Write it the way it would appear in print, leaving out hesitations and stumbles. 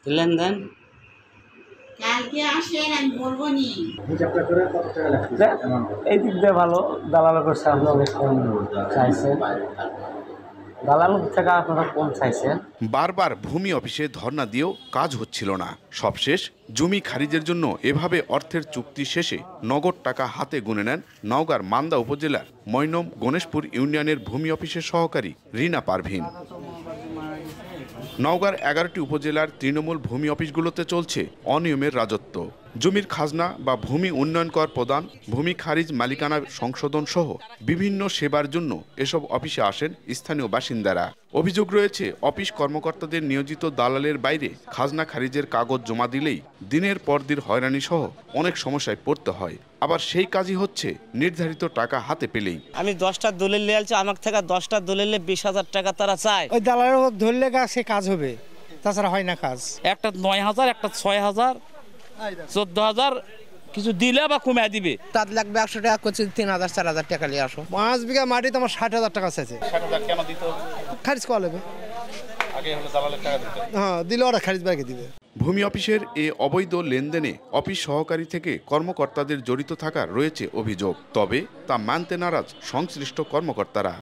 লেনদেন কালকে আসেন আমি বলবো নি। এই দিক দিয়ে ভালো, দালালের করছে আপনি অনেক কম চাইছেন, দালালের থেকে আপনারা কম চাইছেন। বারবার ভূমি অফিসে ধর্ণা দিয়েও কাজ হচ্ছিল না। সবশেষ জমি খারিজের জন্য এভাবে অর্থের চুক্তি শেষে নগদ টাকা হাতে গুনে নেন নওগাঁর মান্দা উপজেলার মৈনম গণেশপুর ইউনিয়নের ভূমি অফিসের সহকারী রিনা পারভিন। নওগাঁর 11টি উপজেলার তৃণমূল ভূমি অফিসগুলোতে চলছে অনিয়মের রাজত্ব। জমির খাজনা বা ভূমি উন্নয়ন কর প্রদান, ভূমি খারিজ, মালিকানা সংশোধন সহ বিভিন্ন সেবার জন্য এসব অফিসে আসেন স্থানীয় বাসিন্দারা। অভিযোগ রয়েছে, অফিস কর্মকর্তাদের নিয়োজিত দালালের বাইরে খাজনা খারিজের কাগজ জমা দিলেই দিনের পর দিন হয়রানি সহ অনেক সমস্যায় পড়তে হয়। আবার সেই কাজই হচ্ছে নির্ধারিত টাকা হাতে পেলেই। আমি 10টা দলিল নিয়ে আসছি, আমার থেকে 10টা দলিলে 20,000 টাকা তারা চায়। ওই দালালের ধরলে সে কাজ হবে, তাছাড়া হয় না কাজ। একটা 9,000, একটা 6,000, 14,000 কিছু দিলে বা কমে দিবে। তার লাগবে 100 টাকা করছে, 3,000 4,000 টাকা নিয়ে আসো। 5 বিঘা মাটিতে আমার 60,000 টাকা চাইছে। 60,000 কেন দিত? খারিজ করা লাগবে। আগে হলো দালালের টাকা দিত। হ্যাঁ, দিলে ওরা খারিজ বাকি দিবে। ভূমি অফিসের এ অবৈধ লেনদেনে অফিস সহকারী থেকে কর্মকর্তাদের জড়িত থাকার রয়েছে অভিযোগ। তবে তা মানতে নারাজ সংশ্লিষ্ট কর্মকর্তারা।